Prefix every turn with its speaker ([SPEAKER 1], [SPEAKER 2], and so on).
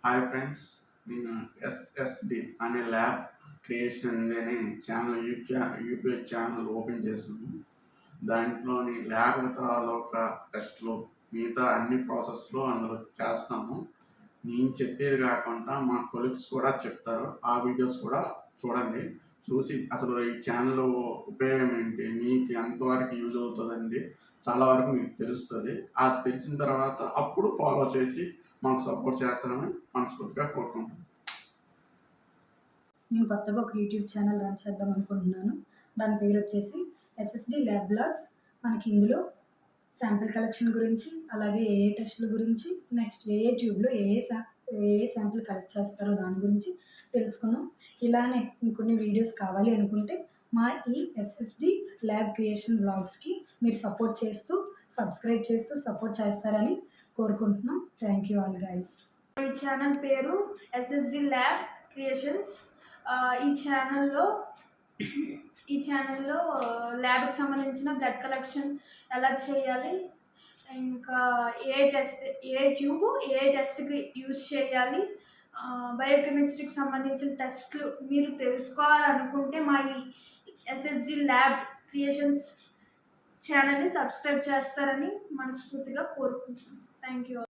[SPEAKER 1] Hi friends, నేను SSD అనే lab creation అనే యూట్యూబ్ ఛానల్ ఓపెన్ చేశాను. దాంట్లోని ల్యాబ్ తాలూకా టెస్ట్లు మిగతా అన్ని ప్రాసెస్లు అందులో చేస్తాము. నేను చెప్పేది కాకుండా మా కొలీగ్స్ కూడా చెప్తారు. ఆ వీడియోస్ కూడా చూడండి. చూసి అసలు ఈ ఛానల్ ఉపయోగం ఏంటి, మీకు ఎంతవరకు యూజ్ అవుతుందండి, చాలా వరకు మీకు తెలుస్తుంది. అది తెలిసిన తర్వాత అప్పుడు ఫాలో చేసి మాకు సపోర్ట్ చేస్తారని మనస్ఫూర్తిగా కోరుకుంటున్నాను.
[SPEAKER 2] నేను కొత్తగా ఒక యూట్యూబ్ ఛానల్ రన్ చేద్దాం అనుకుంటున్నాను. దాని పేరు వచ్చేసి ఎస్ఎస్డి ల్యాబ్ బ్లాగ్స్. మనకి ఇందులో శాంపిల్ కలెక్షన్ గురించి, అలాగే ఏ టెస్టుల గురించి, నెక్స్ట్ ట్యూబ్లో ఏ శాంపిల్ కలెక్ట్ చేస్తారో దాని గురించి తెలుసుకుందాం. ఇలానే ఇంకొన్ని వీడియోస్ కావాలి అనుకుంటే మా ఈ ఎస్ఎస్డి ల్యాబ్ క్రియేషన్ బ్లాగ్స్కి మీరు సబ్స్క్రైబ్ చేస్తూ సపోర్ట్ చేస్తారని కోరుకుంటున్నాం. Thank you all guys.
[SPEAKER 3] ఈ ఛానల్ పేరు ఎస్ఎస్డి ల్యాబ్ క్రియేషన్స్. ఈ ఛానల్లో ల్యాబ్కి సంబంధించిన బ్లడ్ కలెక్షన్ ఎలా చేయాలి, ఇంకా ఏ టెస్ట్కి యూజ్ చేయాలి, బయోకెమిస్ట్రీకి సంబంధించిన టెస్ట్లు మీరు తెలుసుకోవాలనుకుంటే మా ఈ ఎస్ఎస్డి ల్యాబ్ క్రియేషన్స్ ఛానల్ని సబ్స్క్రైబ్ చేస్తారని మనస్ఫూర్తిగా కోరుకుంటున్నాను. Thank you.